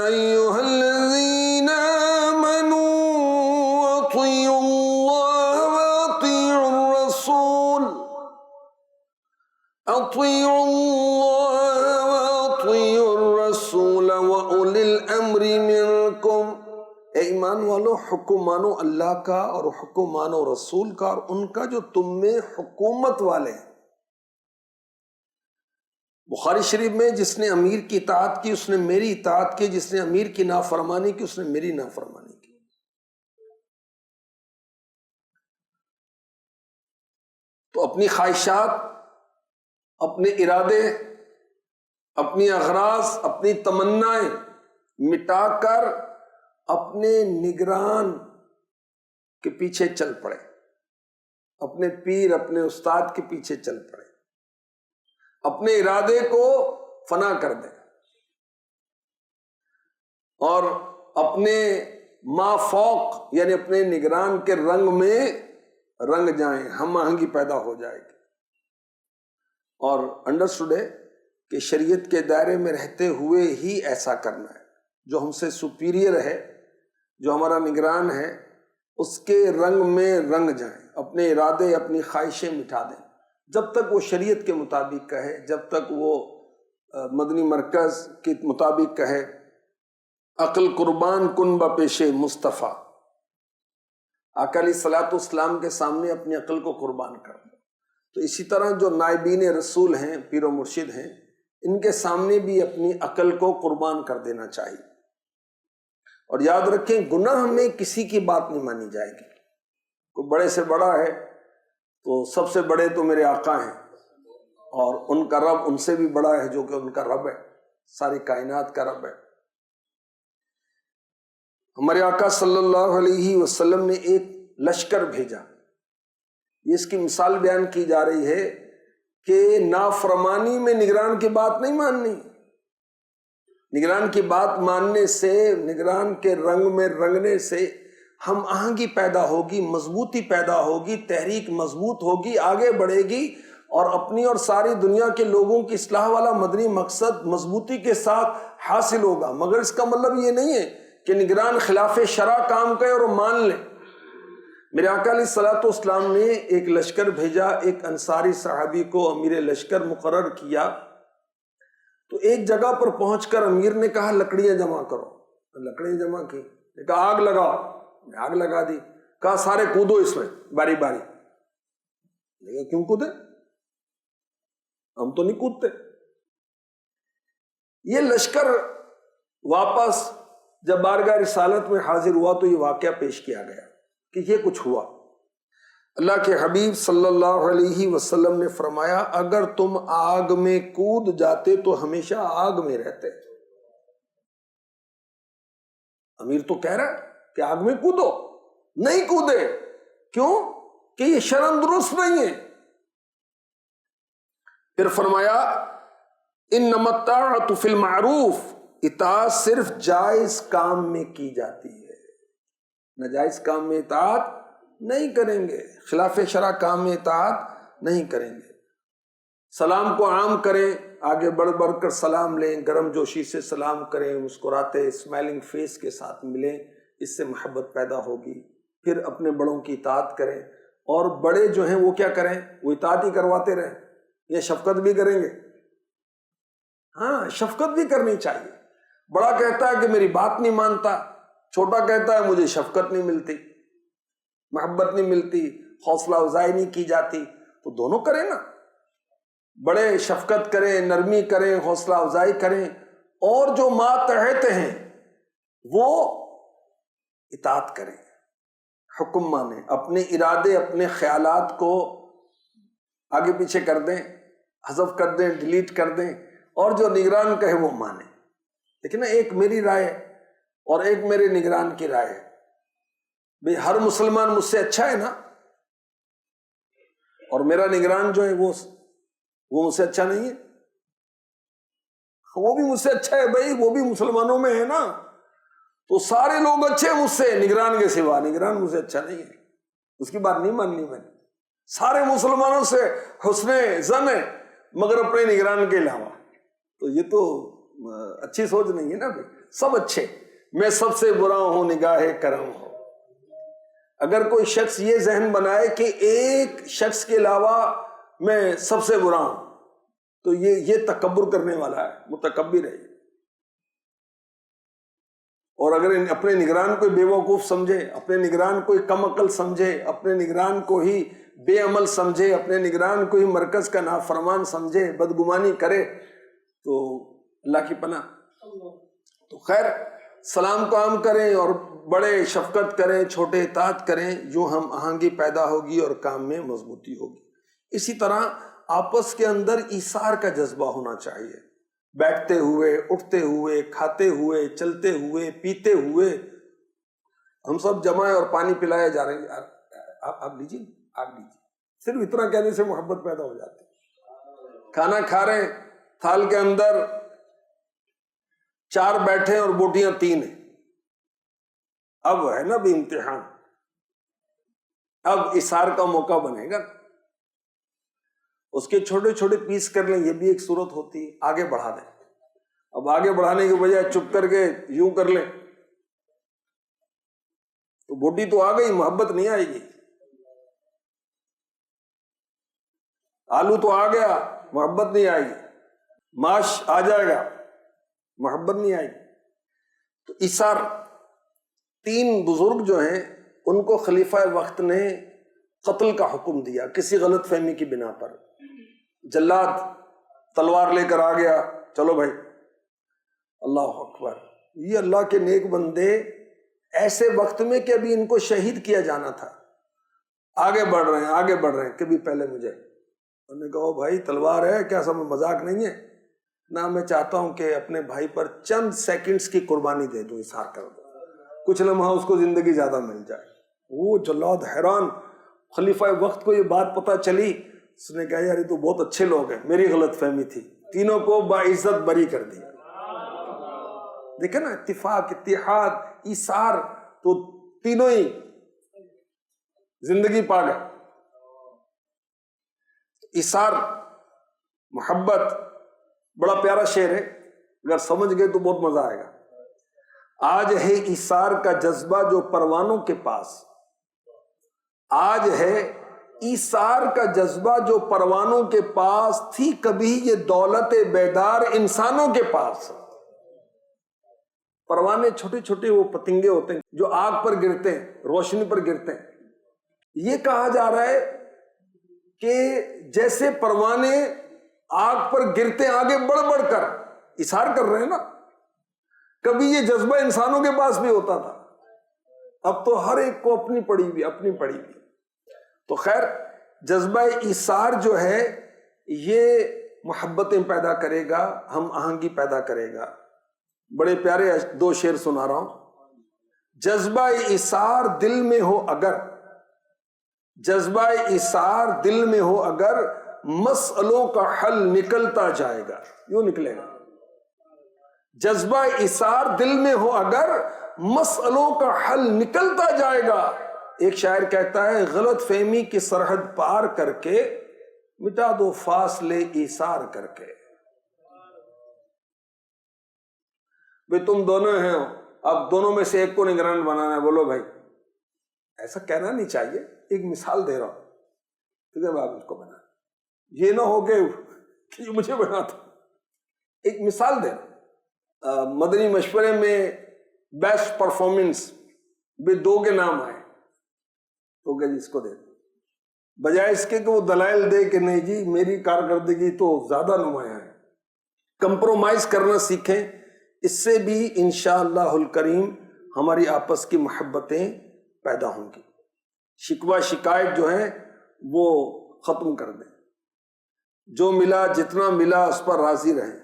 ایھا الذین آمنوا اطیعوا اللہ واطیعوا الرسول، اطیعوا اللہ واطیعوا الرسول واولی الامر منکم. اے ایمان والو، حکم مانو اللہ کا اور حکم مانو رسول کا اور ان کا جو تم میں حکومت والے ہیں. بخاری شریف میں، جس نے امیر کی اطاعت کی اس نے میری اطاعت کی، جس نے امیر کی نافرمانی کی اس نے میری نافرمانی کی. تو اپنی خواہشات، اپنے ارادے، اپنی اغراض، اپنی تمنائیں مٹا کر اپنے نگران کے پیچھے چل پڑے، اپنے پیر، اپنے استاد کے پیچھے چل پڑے، اپنے ارادے کو فنا کر دیں اور اپنے مافوق یعنی اپنے نگران کے رنگ میں رنگ جائیں. ہم آہنگی پیدا ہو جائے گی. اور انڈرسٹوڈ ہے کہ شریعت کے دائرے میں رہتے ہوئے ہی ایسا کرنا ہے. جو ہم سے سپیریئر ہے، جو ہمارا نگران ہے، اس کے رنگ میں رنگ جائیں، اپنے ارادے، اپنی خواہشیں مٹا دیں. جب تک وہ شریعت کے مطابق کہے، جب تک وہ مدنی مرکز کے مطابق کہے، عقل قربان کن بپیش مصطفیٰ. آقا علیہ الصلوۃ والسلام کے سامنے اپنی عقل کو قربان کر دو. تو اسی طرح جو نائبین رسول ہیں، پیر و مرشد ہیں، ان کے سامنے بھی اپنی عقل کو قربان کر دینا چاہیے. اور یاد رکھیں، گناہ میں کسی کی بات نہیں مانی جائے گی. کوئی بڑے سے بڑا ہے تو سب سے بڑے تو میرے آقا ہیں، اور ان کا رب ان سے بھی بڑا ہے جو کہ ان کا رب ہے، ساری کائنات کا رب ہے. ہمارے آقا صلی اللہ علیہ وسلم نے ایک لشکر بھیجا. یہ اس کی مثال بیان کی جا رہی ہے کہ نافرمانی میں نگران کی بات نہیں ماننی. نگران کی بات ماننے سے، نگران کے رنگ میں رنگنے سے ہم آہنگی پیدا ہوگی، مضبوطی پیدا ہوگی، تحریک مضبوط ہوگی، آگے بڑھے گی، اور اپنی اور ساری دنیا کے لوگوں کی اصلاح والا مدنی مقصد مضبوطی کے ساتھ حاصل ہوگا. مگر اس کا مطلب یہ نہیں ہے کہ نگران خلاف شرع کام کرے اور مان لیں. میرے آقا علیہ الصلوۃ والسلام نے ایک لشکر بھیجا، ایک انصاری صحابی کو امیر لشکر مقرر کیا، تو ایک جگہ پر پہنچ کر امیر نے کہا لکڑیاں جمع کرو، لکڑیاں جمع کی، کہا آگ لگاؤ، آگ لگا دی، کہا سارے کودو اس میں باری باری، کیوں کودے؟ ہم تو نہیں کودتے۔ یہ لشکر واپس جب بارگاہ رسالت میں حاضر ہوا تو یہ واقعہ پیش کیا گیا کہ یہ کچھ ہوا۔ اللہ کے حبیب صلی اللہ علیہ وسلم نے فرمایا اگر تم آگ میں کود جاتے تو ہمیشہ آگ میں رہتے۔ امیر تو کہہ رہا ہے کہ آگ میں کودو، نہیں کودے، کیوں؟ کہ یہ شرم درست نہیں ہے۔ پھر فرمایا انما الطاعۃ فی المعروف، اطاعت صرف جائز کام میں کی جاتی ہے، ناجائز کام میں اطاعت نہیں کریں گے، خلاف شرع کام میں اطاعت نہیں کریں گے۔ سلام کو عام کریں، آگے بڑھ بڑھ کر سلام لیں، گرم جوشی سے سلام کریں، مسکراتے اسمائلنگ فیس کے ساتھ ملیں، اس سے محبت پیدا ہوگی۔ پھر اپنے بڑوں کی اطاعت کریں، اور بڑے جو ہیں وہ کیا کریں؟ وہ اطاعت ہی کرواتے رہیں، یہ شفقت بھی کریں گے۔ ہاں، شفقت بھی کرنی چاہیے۔ بڑا کہتا ہے کہ میری بات نہیں مانتا، چھوٹا کہتا ہے مجھے شفقت نہیں ملتی، محبت نہیں ملتی، حوصلہ افزائی نہیں کی جاتی، تو دونوں کریں نا، بڑے شفقت کریں، نرمی کریں، حوصلہ افزائی کریں، اور جو ماتحت ہیں وہ اطاعت کریں، حکم مانیں، اپنے ارادے اپنے خیالات کو آگے پیچھے کر دیں، حذف کر دیں، ڈیلیٹ کر دیں، اور جو نگران کہے وہ مانیں۔ لیکن ایک میری رائے اور ایک میرے نگران کی رائے ہے، بھئی ہر مسلمان مجھ سے اچھا ہے نا، اور میرا نگران جو ہے وہ مجھ سے اچھا نہیں ہے، وہ بھی مجھ سے اچھا ہے بھائی، وہ بھی مسلمانوں میں ہے نا، تو سارے لوگ اچھے مجھ سے نگران کے سوا، نگران مجھ سے اچھا نہیں ہے، اس کی بات نہیں ماننی میں نے۔ سارے مسلمانوں سے حسن ظن ہے مگر اپنے نگران کے علاوہ، تو یہ تو اچھی سوچ نہیں ہے نا بھائی، سب اچھے، میں سب سے برا ہوں نگاہ کرم ہو۔ اگر کوئی شخص یہ ذہن بنائے کہ ایک شخص کے علاوہ میں سب سے برا ہوں، تو یہ تکبر کرنے والا ہے، متکبر ہے۔ اور اگر اپنے نگران کو بے وقوف سمجھے، اپنے نگران کو کم عقل سمجھے، اپنے نگران کو ہی بے عمل سمجھے، اپنے نگران کو ہی مرکز کا نافرمان سمجھے، بدگمانی کرے، تو اللہ کی پناہ۔ تو خیر، سلام کو عام کریں اور بڑے شفقت کریں، چھوٹے اطاعت کریں، جو ہم آہنگی پیدا ہوگی اور کام میں مضبوطی ہوگی۔ اسی طرح آپس کے اندر ایثار کا جذبہ ہونا چاہیے، بیٹھتے ہوئے، اٹھتے ہوئے، کھاتے ہوئے، چلتے ہوئے، پیتے ہوئے، ہم سب جمع اور پانی پلائے جا رہے ہیں، آپ لیجیے، آپ لیجیے، صرف اتنا کہنے سے محبت پیدا ہو جاتی ہے۔ کھانا کھا رہے ہیں، تھال کے اندر 4 بیٹھے اور بوٹیاں 3 ہیں، اب ہے نا بھی امتحان، اب اثار کا موقع بنے گا، اس کے چھوٹے چھوٹے پیس کر لیں، یہ بھی ایک صورت ہوتی ہے، آگے بڑھا دیں۔ اب آگے بڑھانے کے بجائے چپ کر کے یوں کر لیں تو بوٹی تو آ گئی، محبت نہیں آئے گی۔ آلو تو آ گیا، محبت نہیں آئے گی۔ ماش آ جائے گا، محبت نہیں آئے گی۔ تو اثار، 3 بزرگ جو ہیں ان کو خلیفہ وقت نے قتل کا حکم دیا کسی غلط فہمی کی بنا پر۔ جلاد تلوار لے کر آ گیا، چلو بھائی، اللہ اکبر، یہ اللہ کے نیک بندے ایسے وقت میں کہ ابھی ان کو شہید کیا جانا تھا، آگے بڑھ رہے ہیں، آگے بڑھ رہے ہیں، کبھی پہلے مجھے انہوں نے کہا بھائی تلوار ہے کیا، سب مذاق نہیں ہے نا، میں چاہتا ہوں کہ اپنے بھائی پر چند سیکنڈز کی قربانی دے دوں، اظہار کر دوں، کچھ لمحہ اس کو زندگی زیادہ مل جائے۔ وہ جلاد حیران، خلیفہ وقت کو یہ بات پتہ چلی، اس نے کہا یار یہ تو بہت اچھے لوگ ہیں، میری غلط فہمی تھی، تینوں کو باعزت بری کر دی۔ دیکھیں نا، اتفاق، اتحاد، ایثار، تو تینوں ہی زندگی پا گئے۔ ایثار، محبت، بڑا پیارا شعر ہے، اگر سمجھ گئے تو بہت مزہ آئے گا۔ آج ہے ایثار کا جذبہ جو پروانوں کے پاس، آج ہے ایثار کا جذبہ جو پروانوں کے پاس تھی، کبھی یہ دولت بیدار انسانوں کے پاس۔ پروانے چھوٹے چھوٹے وہ پتنگے ہوتے ہیں جو آگ پر گرتے ہیں، روشنی پر گرتے ہیں۔ یہ کہا جا رہا ہے کہ جیسے پروانے آگ پر گرتے آگے بڑھ بڑھ کر ایثار کر رہے ہیں نا، کبھی یہ جذبہ انسانوں کے پاس بھی ہوتا تھا، اب تو ہر ایک کو اپنی پڑی ہوئی۔ تو خیر، جذبہ ایثار جو ہے یہ محبتیں پیدا کرے گا، ہم آہنگی پیدا کرے گا۔ بڑے پیارے 2 شعر سنا رہا ہوں۔ جذبہ ایثار دل میں ہو اگر، جذبہ ایثار دل میں ہو اگر، مسئلوں کا حل نکلتا جائے گا، یوں نکلے گا۔ جذبہ ایثار دل میں ہو اگر، مسئلوں کا حل نکلتا جائے گا۔ ایک شاعر کہتا ہے، غلط فہمی کی سرحد پار کر کے مٹا دو فاصلے ایثار کر کے۔ بھئی تم دونوں ہیں، اب دونوں میں سے ایک کو نگران بنانا ہے، بولو بھائی، ایسا کہنا نہیں چاہیے۔ ایک مثال دے رہا ہوں، ٹھیک ہے، آپ اس کو بنا، یہ نہ ہو کہ یہ مجھے بنا تھا۔ ایک مثال دے رہا ہوں، مدنی مشورے میں بیسٹ پرفارمنس بھی 2 کے نام آئے، تو کہ اس کو دے دو، بجائے اس کے کہ وہ دلائل دے کہ نہیں جی میری کارکردگی تو زیادہ نمایاں ہے۔ کمپرومائز کرنا سیکھیں، اس سے بھی انشاءاللہ الکریم ہماری آپس کی محبتیں پیدا ہوں گی۔ شکوہ شکایت جو ہیں وہ ختم کر دیں، جو ملا جتنا ملا اس پر راضی رہیں،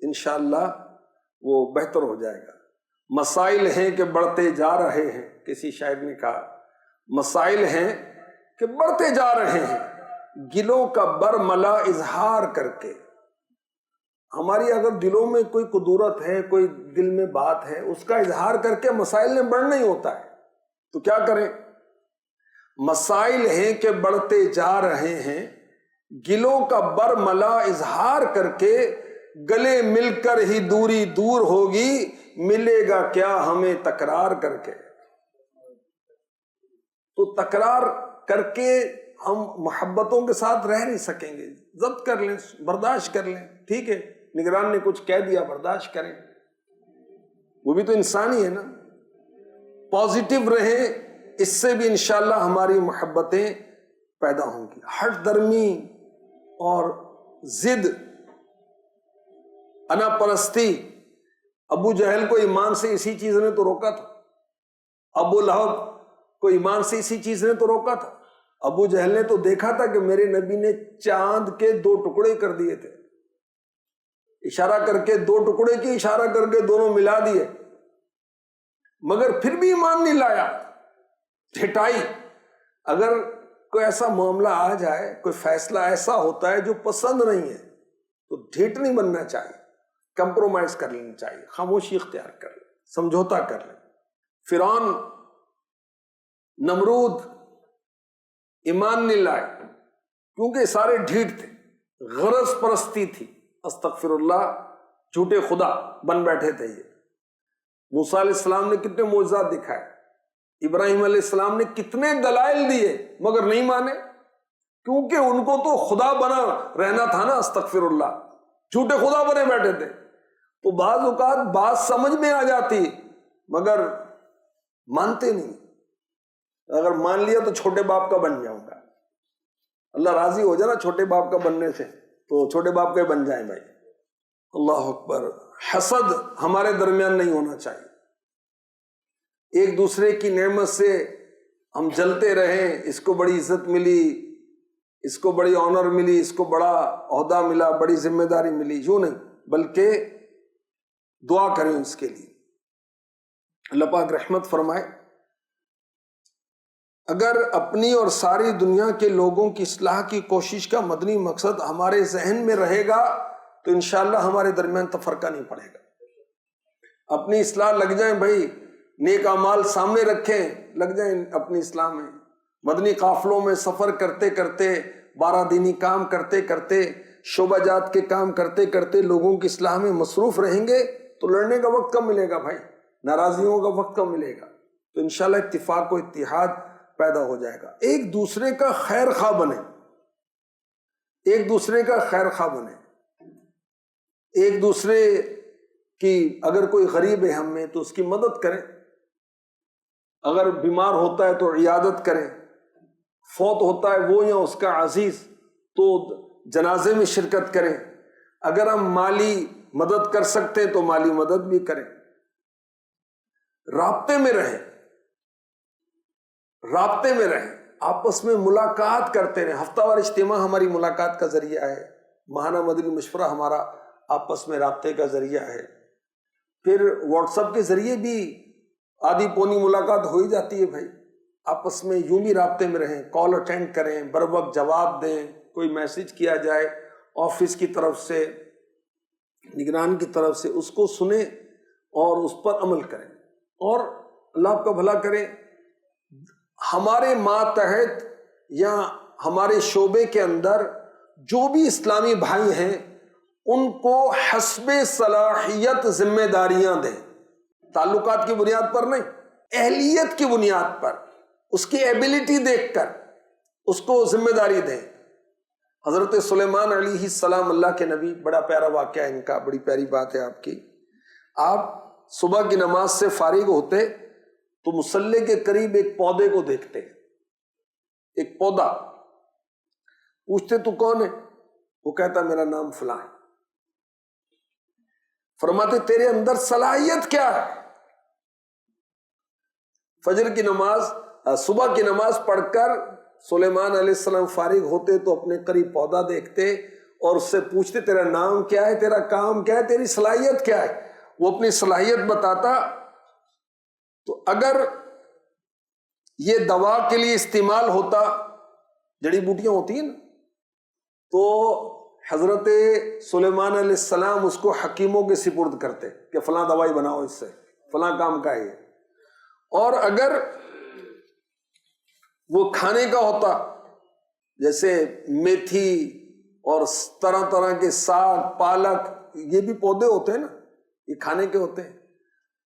انشاءاللہ وہ بہتر ہو جائے گا۔ مسائل ہیں کہ بڑھتے جا رہے ہیں، کسی شاعر نے کہا مسائل ہیں کہ بڑھتے جا رہے ہیں، گلوں کا برملا اظہار کر کے۔ ہماری اگر دلوں میں کوئی قدورت ہے، کوئی دل میں بات ہے، اس کا اظہار کر کے مسائل میں بڑھنا ہی ہوتا ہے، تو کیا کریں؟ مسائل ہیں کہ بڑھتے جا رہے ہیں، گلوں کا برملا اظہار کر کے، گلے مل کر ہی دوری دور ہوگی، ملے گا کیا ہمیں تکرار کر کے۔ تو تکرار کر کے ہم محبتوں کے ساتھ رہ نہیں سکیں گے۔ ضبط کر لیں، برداشت کر لیں، ٹھیک ہے، نگران نے کچھ کہہ دیا، برداشت کریں، وہ بھی تو انسان ہی ہے نا۔ پازیٹیو رہیں، اس سے بھی انشاءاللہ ہماری محبتیں پیدا ہوں گی۔ ہٹ درمی اور ضد، انا پرستی، ابو جہل کو ایمان سے اسی چیز نے تو روکا تھا، ابو لہب کو ایمان سے اسی چیز نے تو روکا تھا۔ ابو جہل نے تو دیکھا تھا کہ میرے نبی نے چاند کے 2 ٹکڑے کر دیے تھے، اشارہ کر کے 2 ٹکڑے کی اشارہ کر کے دونوں ملا دیے، مگر پھر بھی ایمان نہیں لایا، ڈھٹائی۔ اگر کوئی ایسا معاملہ آ جائے، کوئی فیصلہ ایسا ہوتا ہے جو پسند نہیں ہے، تو ڈھیٹ نہیں بننا چاہیے، کمپرومائز کر لینا چاہیے، خاموشی اختیار کر لیں، سمجھوتا کر لیں۔ فرعون، نمرود ایمان نہیں لائے کیونکہ سارے ڈھیٹ تھے، غرض پرستی تھی، استغفر اللہ، جھوٹے خدا بن بیٹھے تھے یہ۔ موسیٰ علیہ السلام نے کتنے معجزات دکھائے، ابراہیم علیہ السلام نے کتنے دلائل دیے، مگر نہیں مانے، کیونکہ ان کو تو خدا بنا رہنا تھا نا، استغفر اللہ، جھوٹے خدا بنے بیٹھے تھے۔ تو بعض اوقات بات سمجھ میں آ جاتی مگر مانتے نہیں، اگر مان لیا تو چھوٹے باپ کا بن جاؤں گا، اللہ راضی ہو جائے نا چھوٹے باپ کا بننے سے، تو چھوٹے باپ کے بن جائیں بھائی۔ اللہ اکبر۔ حسد ہمارے درمیان نہیں ہونا چاہیے، ایک دوسرے کی نعمت سے ہم جلتے رہیں، اس کو بڑی عزت ملی، اس کو بڑی آنر ملی، اس کو بڑا عہدہ ملا، بڑی ذمہ داری ملی، یوں نہیں، بلکہ دعا کریں اس کے لیے۔ اللہ پاک رحمت فرمائے، اگر اپنی اور ساری دنیا کے لوگوں کی اصلاح کی کوشش کا مدنی مقصد ہمارے ذہن میں رہے گا تو انشاءاللہ ہمارے درمیان تفرقہ نہیں پڑے گا۔ اپنی اصلاح لگ جائیں بھائی، نیک اعمال سامنے رکھیں، لگ جائیں اپنی اصلاح میں، مدنی قافلوں میں سفر کرتے کرتے، 12 دینی کام کرتے کرتے، شعبہ جات کے کام کرتے کرتے لوگوں کی اصلاح میں مصروف رہیں گے تو لڑنے کا وقت کم ملے گا بھائی، ناراضیوں کا وقت کم ملے گا، تو انشاءاللہ اتفاق و اتحاد پیدا ہو جائے گا. ایک دوسرے کا خیر خواہ بنے, ایک دوسرے کا خیر خواہ بنے, ایک دوسرے کی, اگر کوئی غریب ہے ہم میں تو اس کی مدد کریں, اگر بیمار ہوتا ہے تو عیادت کریں, فوت ہوتا ہے وہ یا اس کا عزیز تو جنازے میں شرکت کریں, اگر ہم مالی مدد کر سکتے ہیں تو مالی مدد بھی کریں. رابطے میں رہیں, رابطے میں رہیں, آپس میں ملاقات کرتے رہیں. ہفتہ وار اجتماع ہماری ملاقات کا ذریعہ ہے, ماہانہ مدنی مشورہ ہمارا آپس میں رابطے کا ذریعہ ہے. پھر واٹس ایپ کے ذریعے بھی آدھی پونی ملاقات ہو ہی جاتی ہے بھائی. آپس میں یوں بھی رابطے میں رہیں, کال اٹینڈ کریں, بر وقت جواب دیں, کوئی میسج کیا جائے آفس کی طرف سے, نگران کی طرف سے, اس کو سنیں اور اس پر عمل کریں. اور اللہ آپ کا بھلا کرے, ہمارے ماتحت یا ہمارے شعبے کے اندر جو بھی اسلامی بھائی ہیں ان کو حسب صلاحیت ذمہ داریاں دیں, تعلقات کی بنیاد پر نہیں, اہلیت کی بنیاد پر, اس کی ایبلٹی دیکھ کر اس کو ذمہ داری دیں. حضرت سلیمان علیہ السلام اللہ کے نبی, بڑا پیارا واقعہ ان کا, بڑی پیاری بات ہے آپ کی. آپ صبح کی نماز سے فارغ ہوتے تو مصلی کے قریب ایک پودے کو دیکھتے, ایک پودا, پوچھتے تو کون ہے؟ وہ کہتا میرا نام فلاں ہے. فرماتے تیرے اندر صلاحیت کیا ہے؟ فجر کی نماز, صبح کی نماز پڑھ کر سلیمان علیہ السلام فارغ ہوتے تو اپنے قریب پودا دیکھتے اور اس سے پوچھتے تیرا نام کیا ہے, تیرا کام کیا ہے, تیری صلاحیت کیا ہے. وہ اپنی صلاحیت بتاتا. تو اگر یہ دوا کے لیے استعمال ہوتا, جڑی بوٹیاں ہوتی ہیں نا, تو حضرت سلیمان علیہ السلام اس کو حکیموں کے سپرد کرتے کہ فلاں دوائی بناؤ, اس سے فلاں کام کا ہے. اور اگر وہ کھانے کا ہوتا, جیسے میتھی اور طرح طرح کے ساگ, پالک, یہ بھی پودے ہوتے ہیں نا, یہ کھانے کے ہوتے ہیں,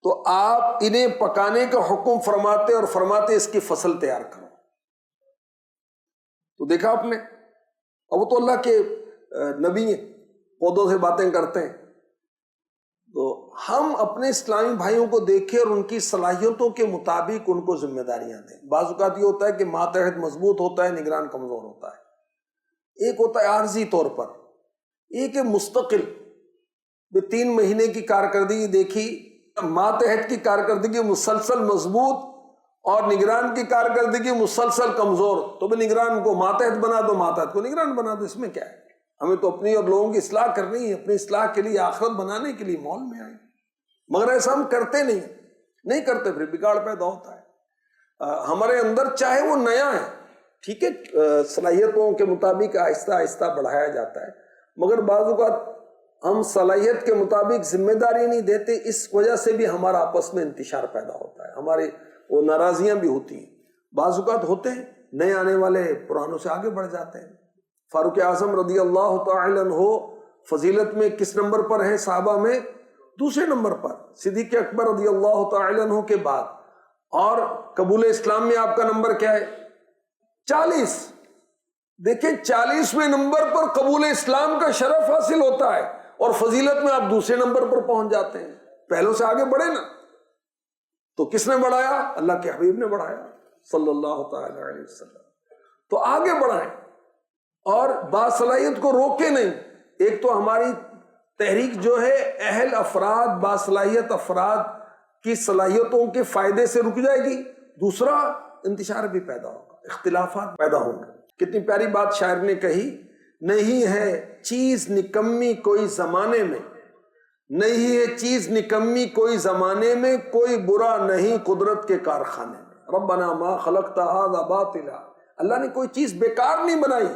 تو آپ انہیں پکانے کا حکم فرماتے اور فرماتے اس کی فصل تیار کرو. تو دیکھا آپ نے, اور وہ تو اللہ کے نبی ہیں, پودوں سے باتیں کرتے ہیں. تو ہم اپنے اسلامی بھائیوں کو دیکھیں اور ان کی صلاحیتوں کے مطابق ان کو ذمہ داریاں دیں. بعض اوقات یہ ہوتا ہے کہ ماتحت مضبوط ہوتا ہے, نگران کمزور ہوتا ہے. ایک ہوتا ہے عارضی طور پر, ایک ہے مستقل. 3 مہینے کی کارکردگی دیکھی, ماتحت کی کارکردگی مسلسل مضبوط اور نگران کی کارکردگی مسلسل کمزور, تو بھی نگران کو ماتحت بنا دو, ماتحت کو نگران بنا دو. اس میں کیا ہے؟ ہمیں تو اپنی اور لوگوں کی اصلاح کرنی ہے, اپنی اصلاح کے لیے, آخرت بنانے کے لیے مال میں آئے. مگر ایسا ہم کرتے نہیں کرتے, پھر بگاڑ پیدا ہوتا ہے. ہمارے اندر چاہے وہ نیا ہے, ٹھیک ہے, صلاحیتوں کے مطابق آہستہ آہستہ بڑھایا جاتا ہے, مگر بعض اوقات ہم صلاحیت کے مطابق ذمہ داری نہیں دیتے. اس وجہ سے بھی ہمارا آپس میں انتشار پیدا ہوتا ہے, ہمارے وہ ناراضیاں بھی ہوتی ہیں. بعض اوقات ہوتے ہیں نئے آنے والے پرانوں سے آگے بڑھ جاتے ہیں. فاروق اعظم رضی اللہ تعالی عنہ فضیلت میں کس نمبر پر ہیں صحابہ میں؟ دوسرے نمبر پر. صدیق اکبر رضی اللہ تعالی عنہ کے بعد. اور قبول اسلام میں آپ کا نمبر کیا ہے؟ 40. دیکھیں 40ویں نمبر پر قبول اسلام کا شرف حاصل ہوتا ہے اور فضیلت میں آپ دوسرے نمبر پر پہنچ جاتے ہیں. پہلوں سے آگے بڑھے نا. تو کس نے بڑھایا؟ اللہ کے حبیب نے بڑھایا صلی اللہ تعالی علیہ وسلم. تو آگے بڑھائیں اور باصلاحیت کو روکے نہیں. ایک تو ہماری تحریک جو ہے اہل افراد, باصلاحیت افراد کی صلاحیتوں کے فائدے سے رک جائے گی. دوسرا انتشار بھی پیدا ہوگا, اختلافات پیدا ہوں گے. کتنی پیاری بات شاعر نے کہی, نہیں ہے چیز نکمی کوئی زمانے میں, نہیں ہے چیز نکمی کوئی زمانے میں, کوئی برا نہیں قدرت کے کارخانے میں. ربنا ما خلقت ھذا باطلا, اللہ نے کوئی چیز بیکار نہیں بنائی.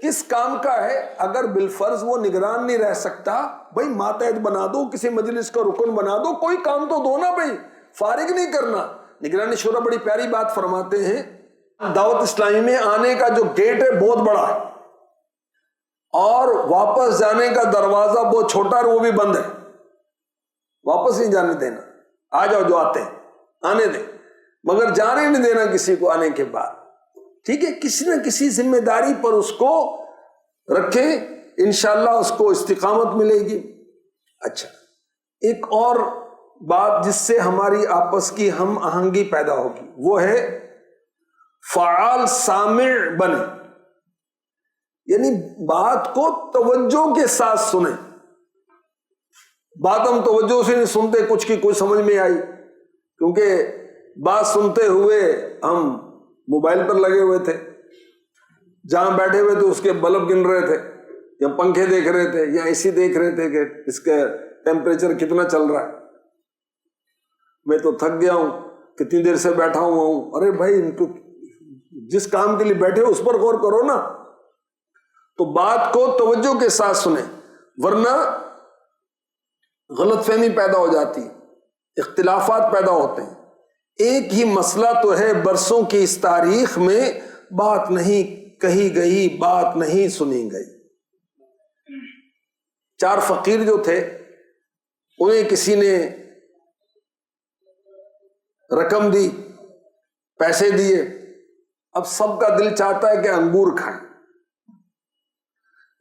کس کام کا ہے؟ اگر بالفرض وہ نگران نہیں رہ سکتا, بھائی ماتحت بنا دو, کسی مجلس کا رکن بنا دو, کوئی کام تو دو نا بھائی, فارغ نہیں کرنا. نگران شورا بڑی پیاری بات فرماتے ہیں, دعوت اسلامی میں آنے کا جو گیٹ ہے بہت بڑا ہے اور واپس جانے کا دروازہ بہت چھوٹا ہے, وہ بھی بند ہے. واپس نہیں جانے دینا, آ جاؤ جو آتے ہیں آنے دیں. مگر جانے نہیں دینا کسی کو آنے کے بعد. ٹھیک ہے, کسی نہ کسی ذمہ داری پر اس کو رکھیں, انشاءاللہ اس کو استقامت ملے گی. اچھا, ایک اور بات جس سے ہماری آپس کی ہم آہنگی پیدا ہوگی وہ ہے فعال سامع بنے, یعنی بات کو توجہ کے ساتھ سنیں. بات ہم توجہ سے نہیں سنتے, کچھ کی کچھ سمجھ میں آئی, کیونکہ بات سنتے ہوئے ہم موبائل پر لگے ہوئے تھے, جہاں بیٹھے ہوئے تھے اس کے بلب گن رہے تھے, یا پنکھے دیکھ رہے تھے, یا اے سی دیکھ رہے تھے کہ اس کا ٹیمپریچر کتنا چل رہا ہے. میں تو تھک گیا ہوں, کتنی دیر سے بیٹھا ہوا ہوں. ارے بھائی, ان کو جس کام کے لیے بیٹھے ہو اس پر غور کرو نا. تو بات کو توجہ کے ساتھ سنیں, ورنہ غلط فہمی پیدا ہو جاتی, اختلافات پیدا ہوتے ہیں. ایک ہی مسئلہ تو ہے برسوں کی اس تاریخ میں, بات نہیں کہی گئی, بات نہیں سنی گئی. 4 فقیر جو تھے انہیں کسی نے رقم دی, پیسے دیے. اب سب کا دل چاہتا ہے کہ انگور کھائیں.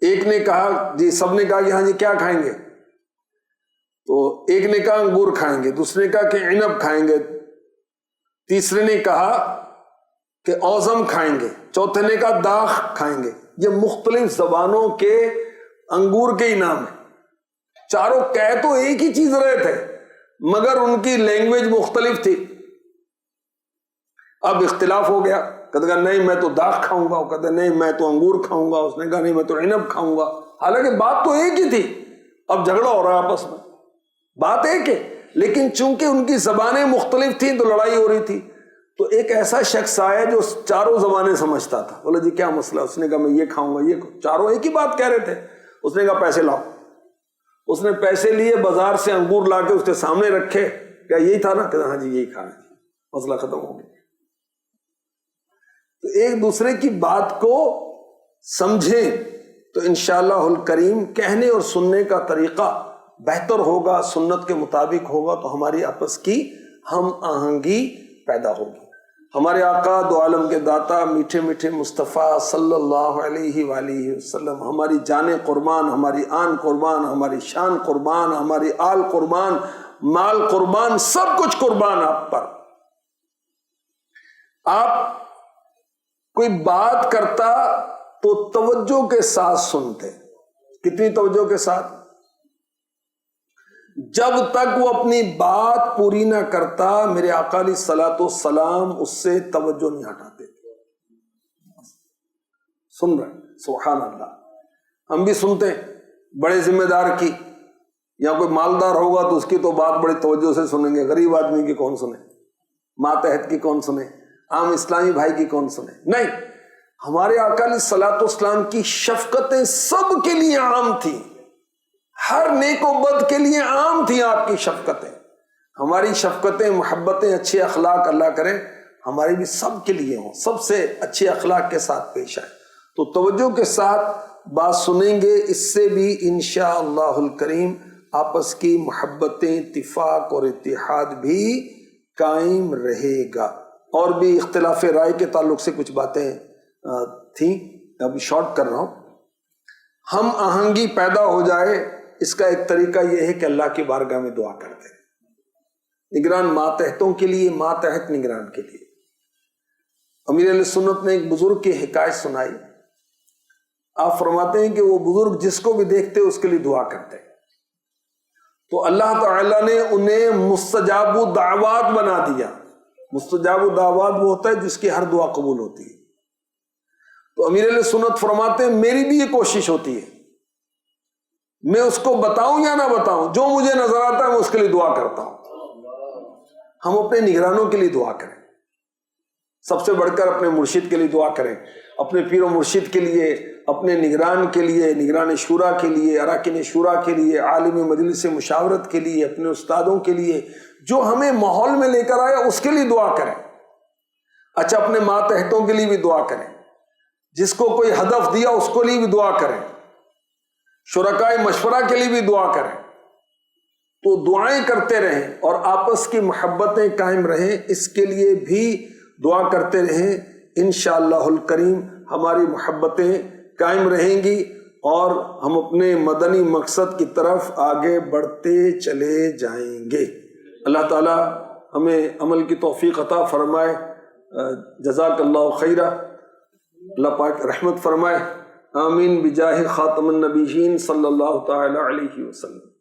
ایک نے کہا جی, سب نے کہا کہ ہاں جی کیا کھائیں گے؟ تو ایک نے کہا انگور کھائیں گے, دوسرے نے کہا کہ عنب کھائیں گے, تیسرے نے کہا کہ اوزم کھائیں گے, چوتھے نے کہا داخ کھائیں گے. یہ مختلف زبانوں کے انگور کے ہی نام ہیں. چاروں کہہ تو ایک ہی چیز رہے تھے مگر ان کی لینگویج مختلف تھی. اب اختلاف ہو گیا, کہتے کہا نہیں میں تو داخ کھاؤں گا, وہ کہتے نہیں میں تو انگور کھاؤں گا, اس نے کہا نہیں میں تو عنب کھاؤں گا. حالانکہ بات تو ایک ہی تھی. اب جھگڑا ہو رہا ہے آپس میں, بات ایک ہے لیکن چونکہ ان کی زبانیں مختلف تھیں تو لڑائی ہو رہی تھی. تو ایک ایسا شخص آیا جو چاروں زبانیں سمجھتا تھا, بولا جی کیا مسئلہ؟ اس نے کہا میں یہ کھاؤں گا, یہ چاروں ایک ہی بات کہہ رہے تھے. اس نے کہا پیسے لاؤ. اس نے پیسے لیے, بازار سے انگور لا کے اس کے سامنے رکھے. کیا یہی تھا نا؟ کہا ہاں جی یہی کھانا, مسئلہ ختم ہو گیا. تو ایک دوسرے کی بات کو سمجھیں تو انشاءاللہ الکریم کہنے اور سننے کا طریقہ بہتر ہوگا, سنت کے مطابق ہوگا, تو ہماری آپس کی ہم آہنگی پیدا ہوگی. ہمارے آقا دو عالم کے داتا میٹھے میٹھے مصطفیٰ صلی اللہ علیہ وآلہ وسلم, ہماری جانیں قربان, ہماری آن قربان, ہماری شان قربان, ہماری آل قربان, مال قربان, سب کچھ قربان آپ پر. آپ کوئی بات کرتا تو توجہ کے ساتھ سنتے. کتنی توجہ کے ساتھ؟ جب تک وہ اپنی بات پوری نہ کرتا میرے آقا علیہ الصلوۃ والسلام اس سے توجہ نہیں ہٹاتے. سن رہے ہیں؟ سبحان اللہ. ہم بھی سنتے ہیں بڑے ذمہ دار کی, یا کوئی مالدار ہوگا تو اس کی تو بات بڑی توجہ سے سنیں گے, غریب آدمی کی کون سنے, ماتحت کی کون سنے, عام اسلامی بھائی کی کون سنے؟ نہیں, ہمارے آقا علیہ الصلوۃ والسلام کی شفقتیں سب کے لیے عام تھیں, ہر نیک و بد کے لیے عام تھیں آپ کی شفقتیں. ہماری شفقتیں, محبتیں, اچھے اخلاق اللہ کرے ہماری بھی سب کے لیے ہوں, سب سے اچھے اخلاق کے ساتھ پیش آئے. تو توجہ کے ساتھ بات سنیں گے, اس سے بھی انشاءاللہ الکریم آپس کی محبتیں, اتفاق اور اتحاد بھی قائم رہے گا. اور بھی اختلاف رائے کے تعلق سے کچھ باتیں تھیں, ابھی شارٹ کر رہا ہوں. ہم آہنگی پیدا ہو جائے اس کا ایک طریقہ یہ ہے کہ اللہ کی بارگاہ میں دعا کرتے ہیں, نگران ماتحتوں کے لیے, ماتحت نگران کے لیے. امیر اہل سنت نے ایک بزرگ کی حکایت سنائی. آپ فرماتے ہیں کہ وہ بزرگ جس کو بھی دیکھتے اس کے لیے دعا کرتے, تو اللہ تعالیٰ نے انہیں مستجاب الدعوات بنا دیا. مستجاب الدعوات وہ ہوتا ہے جس کی ہر دعا قبول ہوتی ہے. تو امیر اہل سنت فرماتے ہیں میری بھی یہ کوشش ہوتی ہے, میں اس کو بتاؤں یا نہ بتاؤں, جو مجھے نظر آتا ہے میں اس کے لیے دعا کرتا ہوں. ہم اپنے نگرانوں کے لیے دعا کریں, سب سے بڑھ کر اپنے مرشد کے لیے دعا کریں, اپنے پیر و مرشد کے لیے, اپنے نگران کے لیے, نگران شورا کے لیے, اراکین شورا کے لیے, عالم مجلس مشاورت کے لیے, اپنے استادوں کے لیے, جو ہمیں ماحول میں لے کر آیا اس کے لیے دعا کریں. اچھا, اپنے ماتحتوں کے لیے بھی دعا کریں, جس کو کوئی ہدف دیا اس کو لیے بھی دعا کریں, شرکائے مشورہ کے لیے بھی دعا کریں. تو دعائیں کرتے رہیں اور آپس کی محبتیں قائم رہیں، اس کے لیے بھی دعا کرتے رہیں۔ انشاءاللہ الکریم ہماری محبتیں قائم رہیں گی اور ہم اپنے مدنی مقصد کی طرف آگے بڑھتے چلے جائیں گے۔ اللہ تعالی ہمیں عمل کی توفیق عطا فرمائے۔ جزاک اللہ خیرہ، اللہ پاک رحمت فرمائے۔ آمین بجاہ خاتم النبیین صلی اللہ تعالی علیہ وسلم۔